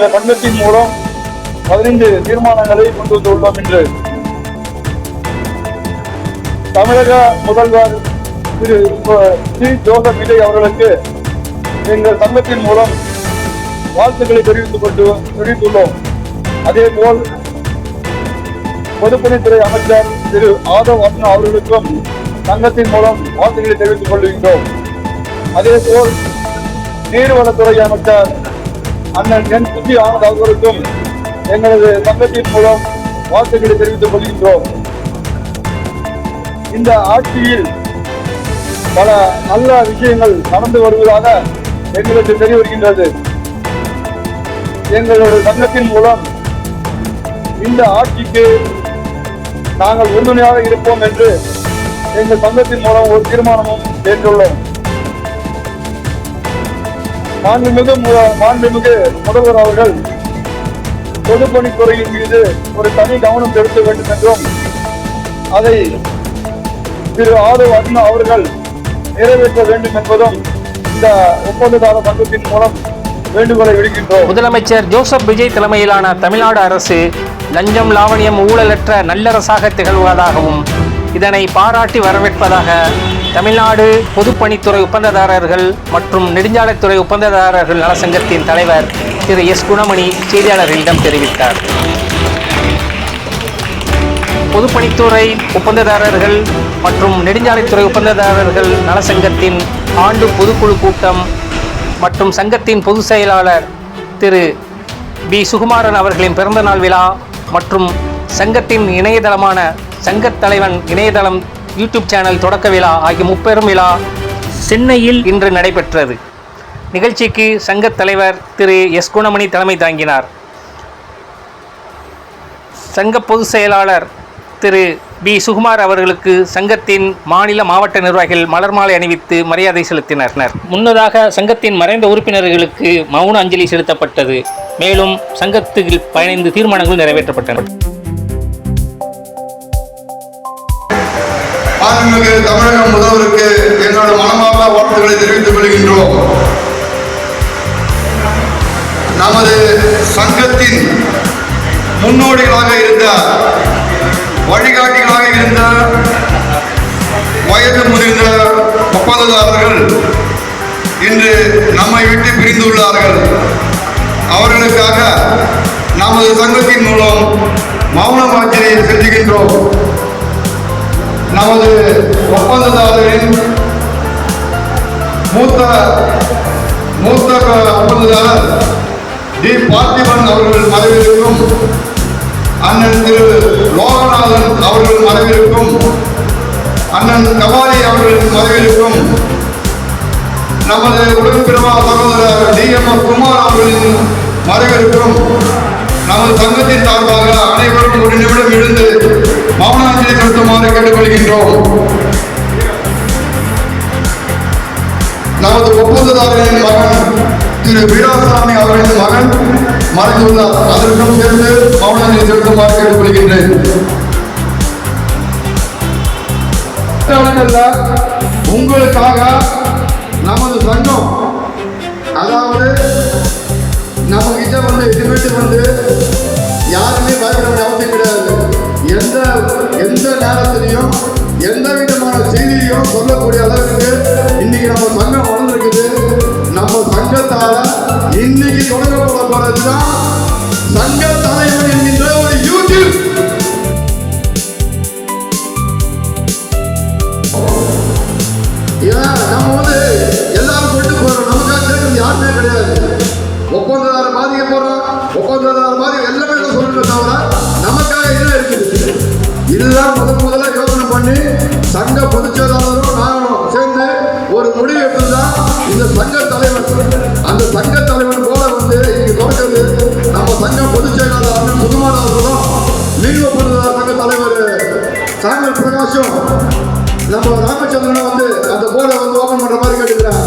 எங்கள் சங்கத்தின் மூலம் 15 தீர்மானங்களை கொண்டு வந்துள்ளோம் என்று தமிழக முதல்வர் திரு ஜோசப் விஜய் அவர்களுக்கு எங்கள் சங்கத்தின் மூலம் வாழ்த்துக்களை தெரிவித்துள்ளோம். அதேபோல் பொதுப்பணித்துறை அமைச்சர் திரு ஆதவ் அர்ஜுனா அவர்களுக்கும் சங்கத்தின் மூலம் வாழ்த்துக்களை தெரிவித்துக் கொள்கின்றோம். அதேபோல் நீர்வளத்துறை அமைச்சர் அண்ணன் என் சுஜி ஆனந்த் அவர்களுக்கும் எங்களது சங்கத்தின் மூலம் வாழ்த்துக்களை தெரிவித்துக் கொள்கின்றோம். இந்த ஆட்சியில் பல நல்ல விஷயங்கள் நடந்து வருவதாக எங்களுக்கு தெரிய வருகின்றது. எங்களுடைய சங்கத்தின் மூலம் இந்த ஆட்சிக்கு நாங்கள் உறுதுணையாக இருப்போம் என்று எங்கள் சங்கத்தின் மூலம் ஒரு தீர்மானமும் ஏற்றுள்ளோம். மாண்புமிகு முதல்வர் அவர்கள் பொதுப்பணித்துறையின் மீது ஒரு தனி கவனம் செலுத்த வேண்டும் என்றும் அதை திரு ஆதவ் அர்ஜுனா அவர்கள் நிறைவேற்ற வேண்டும் என்பதும் இந்த ஒப்பந்ததாரர் சங்கத்தின் மூலம் வேண்டுகோளை விடுக்கின்றோம். முதலமைச்சர் ஜோசப் விஜய் தலைமையிலான தமிழ்நாடு அரசு லஞ்சம், லாவணியம், ஊழலற்ற நல்லரசாக திகழ்வதாகவும் இதனை பாராட்டி வரவேற்பதாக தமிழ்நாடு பொதுப்பணித்துறை ஒப்பந்ததாரர்கள் மற்றும் நெடுஞ்சாலைத்துறை ஒப்பந்ததாரர்கள் நலசங்கத்தின் தலைவர் திரு எஸ் குணமணி செய்தியாளர்களிடம் தெரிவித்தார். பொதுப்பணித்துறை ஒப்பந்ததாரர்கள் மற்றும் நெடுஞ்சாலைத்துறை ஒப்பந்ததாரர்கள் நலசங்கத்தின் ஆண்டு பொதுக்குழு கூட்டம் மற்றும் சங்கத்தின் பொதுச் செயலாளர் திரு பி சுகுமாரன் அவர்களின் பிறந்தநாள் விழா மற்றும் சங்கத்தின் இணையதளமான சங்கத் தலைவன் இணையதளம் யூடியூப் சேனல் தொடக்க விழா ஆகிய முப்பெரும் விழா சென்னையில் இன்று நடைபெற்றது. நிகழ்ச்சிக்கு சங்கத் தலைவர் திரு எஸ் குணமணி தலைமை தாங்கினார். சங்க பொதுச் செயலாளர் திரு பி சுகுமார் அவர்களுக்கு சங்கத்தின் மாநில மாவட்ட நிர்வாகிகள் மலர் மாலை அணிவித்து மரியாதை செலுத்தினர். முன்னதாக சங்கத்தின் மறைந்த உறுப்பினர்களுக்கு மௌன அஞ்சலி செலுத்தப்பட்டது. மேலும் சங்கத்தில் 15 தீர்மானங்கள் நிறைவேற்றப்பட்டன. தமிழக முதல்வருக்கு எங்களோட மனமார்ந்த வாழ்த்துக்களை தெரிவித்துக் கொள்கின்றோம். நமது சங்கத்தின் முன்னோடிகளாக இருந்த, வழிகாட்டிகளாக இருந்த வயது முதிர்ந்த ஒப்பந்ததாரர்கள் இன்று நம்மை விட்டு பிரிந்துள்ளார்கள். அவர்களுக்காக நமது சங்கத்தின் மூலம் மௌன அஞ்சலி செலுத்துகின்றோம். நமது ஒப்பந்ததாரரின் மூத்த ஒப்பந்ததாரர் டி பார்த்திபன் அவர்கள் மறைவிற்கும், அண்ணன் திரு லோகநாதன் அவர்கள் மறைவிற்கும், அண்ணன் கபாலி அவர்களின் மறைவிற்கும், நமது உடன்பிறவா சகோதரர் DMS குமார் அவர்களின் மறைவிற்கும் நமது சங்கத்தின் சார்பாக அனைவரும் ஒரு நிமிடம் எழுந்து மௌனாஞ்சலி செலுத்துமாறு கேட்டுக்கொள்கின்றோம். நமது ஒப்பந்ததாரரின் மகன் திரு வீராசாமி அவர்களின் மகன் மறைந்துள்ளார். அதற்கும் சேர்ந்து மௌனாஞ்சலி செலுத்துமாறு கேட்டுக்கொள்கின்றேன். உங்களுக்காக நமது சங்கம், அதாவது நம்ம கிட்ட இனிமேட்டு யாருமே பயப்பட வேண்டிய அவசியம் கிடையாது. எந்த நேரத்திலையும் எந்த விதமான செய்தியையும் சொல்லக்கூடிய அளவுக்கு இன்னைக்கு நம்ம சங்கம் வளர்ந்துருக்குது. நம்ம சங்கத்தால இன்னைக்கு தொடங்கப்பட போறதுதான் சங்க தலைவர் என்கின்ற ஒரு யூடியூப். நம்ம எல்லாரும் கொண்டு போறோம், நமக்காக சேர்க்கிறது யாருமே கிடையாது. ஒப்பந்ததாரர் பாதிக்க போறோம், ஒப்பந்ததாரர் பாதிக்க எல்லாமே சொல்லுங்க தவிர நமக்காக என்ன இருக்குது? இதுதான் முதல்ல யோசனை பண்ணி சங்க பொதுச் செயலாளரும் நாங்களும் சேர்ந்து ஒரு முடிவு எடுத்துதான் இந்த சங்க தலைவர், அந்த சங்க தலைவர் போல இன்னைக்கு தொடக்கிறது நம்ம சங்க பொதுச் செயலாளர் சுகுமார் அவர்களும், மின் ஒப்பந்ததாரர் சங்க தலைவர் சாங்கல் பிரகாஷும், நம்ம ராமச்சந்திரனை அந்த போர்டை ஓபன் பண்ற மாதிரி கேட்டுக்கிறேன்.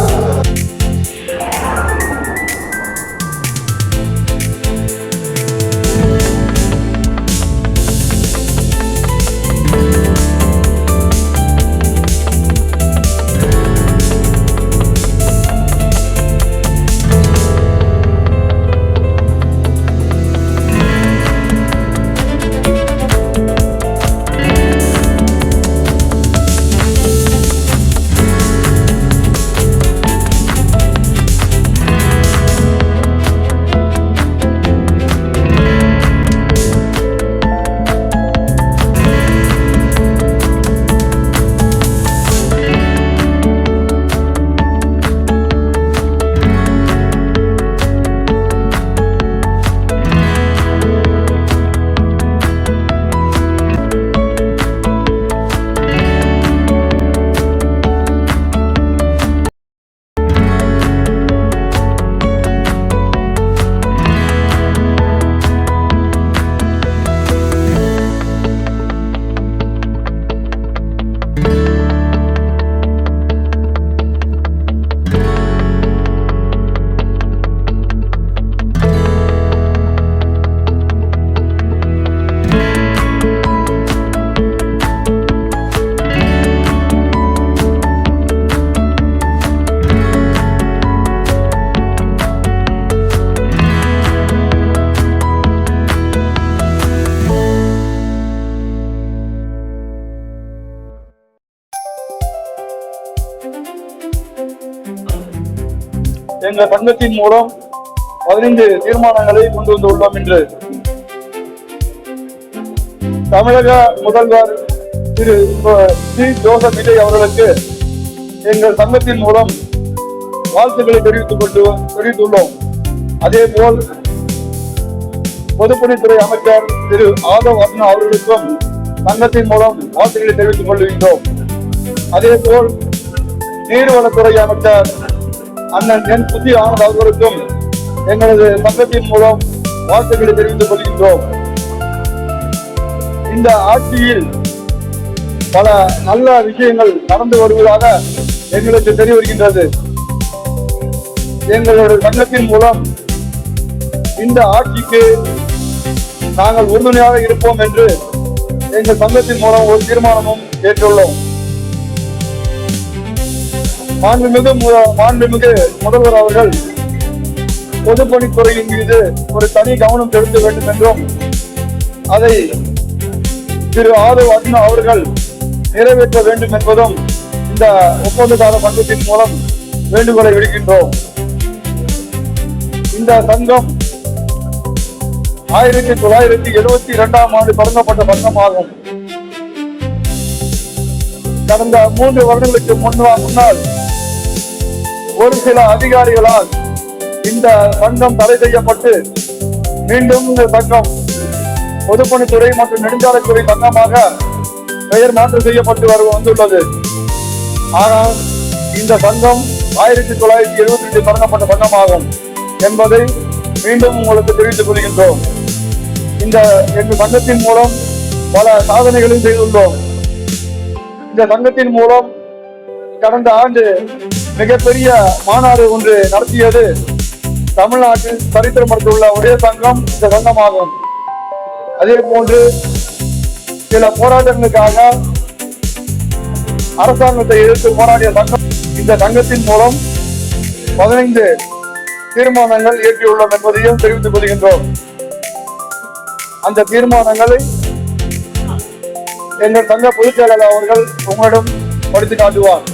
எங்கள் சங்கத்தின் மூலம் 15 தீர்மானங்களை கொண்டு வந்துள்ளோம் என்று தமிழக முதல்வர் திரு சி. ஜோசப் விஜய் அவர்களுக்கு எங்கள் சங்கத்தின் மூலம் வாழ்த்துக்களை தெரிவித்துள்ளோம். அதே போல் பொதுப்பணித்துறை அமைச்சர் திரு ஆதவ் அர்ஜுனா அவர்களுக்கும் சங்கத்தின் மூலம் வாழ்த்துக்களை தெரிவித்துக் கொள்கின்றோம். அதே போல் நீர்வளத்துறை அமைச்சர் அண்ணன் என் புதி ஆனந்த் அவர்களுக்கும் எங்களது சங்கத்தின் மூலம் வாழ்த்துக்களை தெரிவித்துக் கொள்கின்றோம். இந்த ஆட்சியில் பல நல்ல விஷயங்கள் நடந்து வருவதாக எங்களுக்கு தெரிய வருகின்றது. எங்களுடைய சங்கத்தின் மூலம் இந்த ஆட்சிக்கு நாங்கள் உறுதுணையாக இருப்போம் என்று எங்கள் சங்கத்தின் மூலம் ஒரு தீர்மானமும் ஏற்றுள்ளோம். மாண்புமிகு முதல்வர் அவர்கள் பொதுப்பணித்துறையின் மீது ஒரு தனி கவனம் செலுத்த வேண்டும் என்றும் அதை திரு ஆதவ் அர்ஜுனா அவர்கள் நிறைவேற்ற வேண்டும் என்பதும் இந்த ஒப்பந்ததார சங்கத்தின் மூலம் வேண்டுகோளை விடுக்கின்றோம். இந்த சங்கம் 1972ஆம் ஆண்டு தொடங்கப்பட்ட சங்கமாகும். கடந்த 3 வருடங்களுக்கு முன்னால் ஒரு சில அதிகாரிகளால் இந்த சங்கம் தடை செய்யப்பட்டு மீண்டும் இந்த சங்கம் பொதுப்பணித்துறை மற்றும் நெடுஞ்சாலைத்துறை சங்கமாக பெயர் மாற்றம் செய்யப்பட்டு வந்துள்ளது. ஆனால் இந்த சங்கம் 1972 தொடங்கப்பட்ட சங்கமாகும் என்பதை மீண்டும் உங்களுக்கு தெரிவித்துக் கொள்கின்றோம். எங்கள் சங்கத்தின் மூலம் பல சாதனைகளையும் செய்துள்ளோம். இந்த சங்கத்தின் மூலம் கடந்த ஆண்டு மிகப்பெரிய மாநாடு ஒன்று நடத்தியது தமிழ்நாட்டில் சரித்திரம் படைத்துள்ள ஒரே சங்கம் இந்த சங்கமாகும். அதே போன்று சில போராட்டங்களுக்காக அரசாங்கத்தை எதிர்த்து போராடிய சங்கம் இந்த சங்கத்தின் மூலம் 15 தீர்மானங்கள் இயற்றியுள்ளோம் என்பதையும் தெரிவித்துக் கொள்கின்றோம். அந்த தீர்மானங்களை எங்கள் சங்க பொதுச் செயலாளர் அவர்கள் உங்களிடம் படித்து காட்டுவார்.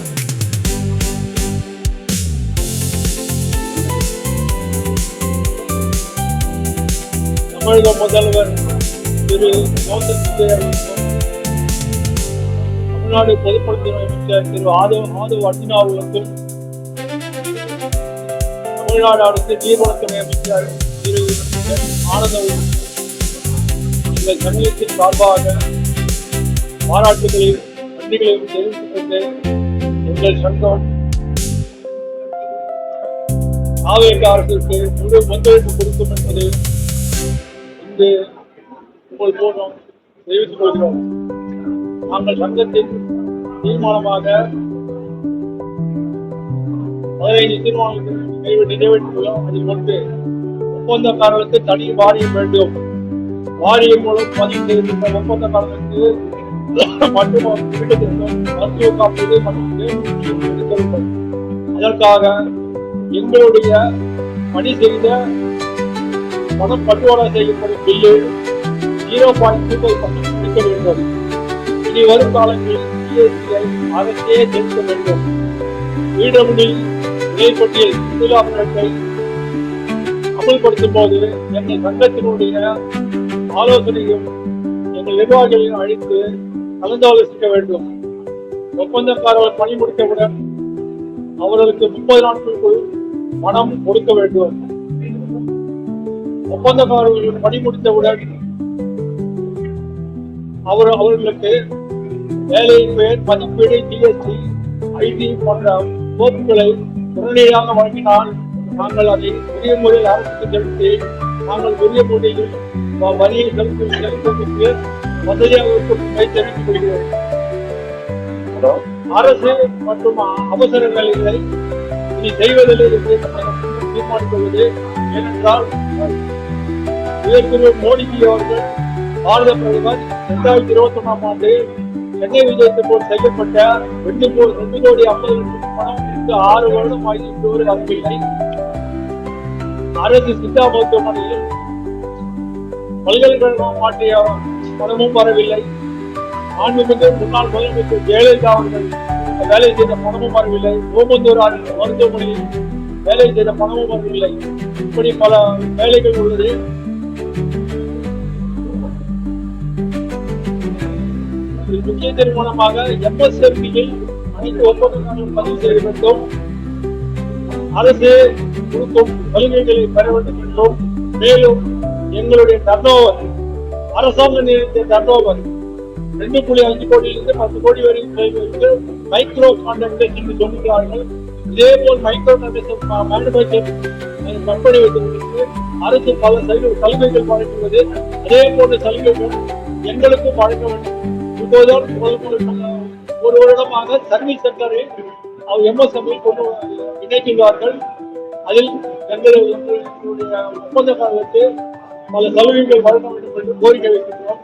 தமிழக முதல்வர் திரு ஜோசப் விஜய் அவர்களுக்கும் தமிழ்நாடு பொதுப்பணித்துறை அமைச்சர் திரு ஆதவ் அர்ஜுனா அவர்களுக்கும் தமிழ்நாடு அரசு நீர்வளத்துறை அமைச்சர் திரு ஆனந்த் அவர்களுக்கும் எங்கள் சமூகத்தின் சார்பாக பாராட்டுகளையும் நன்றிகளையும் தெரிவித்துக் கொண்டு எங்கள் சங்கம் ஆவேக அரசுக்கு முழு ஒத்துழைப்பு கொடுக்கும் என்பது இங்கு உங்கள் மூலம் தெரிவித்துக் கொள்கிறோம். நாங்கள் சங்கத்தின் தீர்மானமாக 15 தீர்மானங்கள் நிறைவேற்றியுள்ளோம். அதில் ஒன்று, ஒப்பந்தக்காரர்களுக்கு தனி வாரியம் வேண்டும். வாரியம் மூலம் பதிவு செய்திருந்த ஒப்பந்தக்காரர்களுக்கு மட்டும் மருத்துவ காப்பீடு மற்றும் அதற்காக எங்களுடைய பணி செய்த பணம் பட்டுவாடா செய்யப்படும் பில்லு 0.25% இருக்க வேண்டும். இனி வரும் காலங்களில் ஜிஎஸ்டியை அரசே செலுத்த வேண்டும். வீடமில் விலைப்பட்டியல் சுற்றுலாப்பணத்தை அமல்படுத்தும் போது எங்கள் சங்கத்தினுடைய ஆலோசனையும் எங்கள் நிர்வாகிகளையும் அழைத்து கலந்தாலோசிக்க வேண்டும். ஒப்பந்தக்காரர்கள் பணி முடித்தவுடன் அவர்களுக்கு 30 நாட்களுக்குள் பணம் கொடுக்க வேண்டும். ஒப்பந்தக்காரர்கள் பணி முடித்தவுடன் அவர்களுக்கு வேலையின் பெயர், மதிப்பீடு, ஜிஎஸ்டி, ஐடி போன்ற கோப்புகளை உடனடியாக வழங்கினால் நாங்கள் அதை உரிய முறையில் அரசுக்கு செலுத்தி நாங்கள் உரிய முறையில் வரியை செலுத்துவதற்கு வசதியாக இருக்கும் தெரிவித்துக் கொள்கிறோம். அரசு மற்றும் அவசர வேலைகளை இனி செய்வதில் தீர்மானித்துள்ளது. ஏனென்றால் திரு மோடிஜி அவர்கள் பாரத பிரதமர் 2021ஆம் ஆண்டு சென்னை விஜயத்தின் போது செய்யப்பட்ட 2 கோடி 50 லட்சம் பணம் 6 வருடம் ஆகிய வரவில்லை. அரசு சித்தா மருத்துவமனையில் பல்கலைக்கழகம் மாற்றிய பணமும் வரவில்லை. மாண்புமிகு முன்னாள் முதலமைச்சர் ஜெயலலிதா அவர்கள் வேலை செய்த பணமும் வரவில்லை. ஓமந்தூர் மருத்துவமனையில் வேலை செய்த பணமும் வரவில்லை. இப்படி பல வேலைகள் உள்ளது. முக்கியத்தின் மூலமாக MSME-யில் அனைத்து ஒப்பந்தங்களும் பதிவு செய்ய வேண்டும். அரசு கொடுக்கும் சலுகைகளை பெற வேண்டும் என்றும், மேலும் எங்களுடைய டர்னோவர், அரசாங்க நிறுத்திய டர்னோவர் 2.5 கோடியிலிருந்து 10 கோடி வரை மைக்ரோ கான்ட்ராக்டர்ஸ் என்று சொல்கிறார்கள். இதே போல் மைக்ரோ கான்ட்ராக்டர் மேனுபேக்சர் கம்பெனி வைத்திருக்கிறது. அரசு பல சலுகைகள் வழங்குவது, அதே போன்ற சலுகைகள் எங்களுக்கும் வழங்க வேண்டும். இப்போதுதான் ஒரு வருடமாக சர்வீஸ் சென்டரை MSME கொண்டு இணைக்கிறார்கள். அதில் எங்களுடைய ஒப்பந்தக்காரர்களுக்கு பல சலுகைகள் வழங்க வேண்டும் என்று கோரிக்கை வைக்கின்றோம்.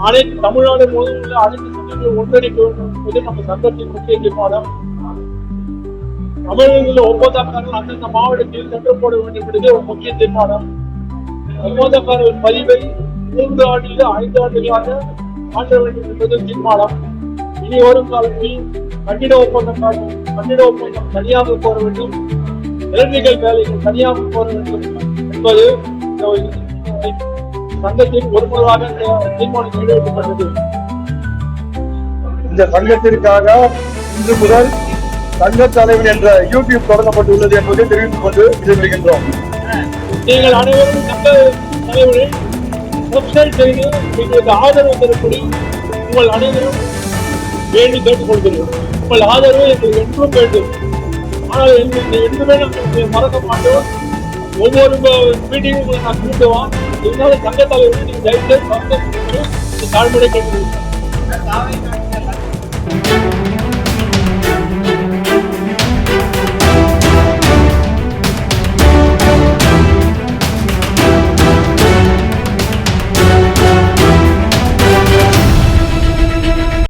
அனைத்து தமிழ்நாடு முழுவதும் உள்ள அனைத்து சங்கங்கள் ஒன்றிணைக்க வேண்டும் என்பது நம்ம சங்கத்தின் முக்கிய தீர்மானம். தமிழகத்தில் உள்ள ஒப்பந்தக்காரர்கள் அந்தந்த மாவட்டத்தில் சென்று போட வேண்டும் என்பது ஒரு முக்கிய தீர்மானம். ஒப்பந்தக்காரர்கள் பதிவை 3 ஆண்டில் 5 ஆண்டுகளாக மாற்ற வேண்டும் என்பது தீர்மானம். இனி வரும் காலத்தில் கட்டிட ஒப்பந்தம் தனியாக கோர வேண்டும், எலக்ட்ரிக்கல் வேலைகள் தனியாக கோர வேண்டும் என்பது சங்கத்தின் ஒருமுறையாக தீர்மானம் நிறைவேற்றப்பட்டது. இந்த சங்கத்திற்காக இன்று முதல் சங்க தலைவர் என்ற யூடியூப் தொடங்கப்பட்டுள்ளது என்பதை தெரிவித்துக் கொண்டு விடைபெறுகின்றோம். நீங்கள் அனைவரும் சங்க தலைவரை சப்ஸ்கிரைப் செய்து எங்களுக்கு ஆதரவு தரும்படி உங்கள் அனைவரும் வேண்டி கேட்டுக்கொள்கிறோம். உங்கள் ஆதரவு எங்களுக்கு என்றும் வேண்டும். ஆனால் என்றுமே நாங்கள் மறக்க மாட்டோம். ஒவ்வொரு மீட்டிங்கும் உங்களை நான் கூட்டுவோம். இதனால சங்க தலைவரை நீங்கள் தயவுசெய்து தாழ்மையை கேட்டுக்கொள்கிறோம்.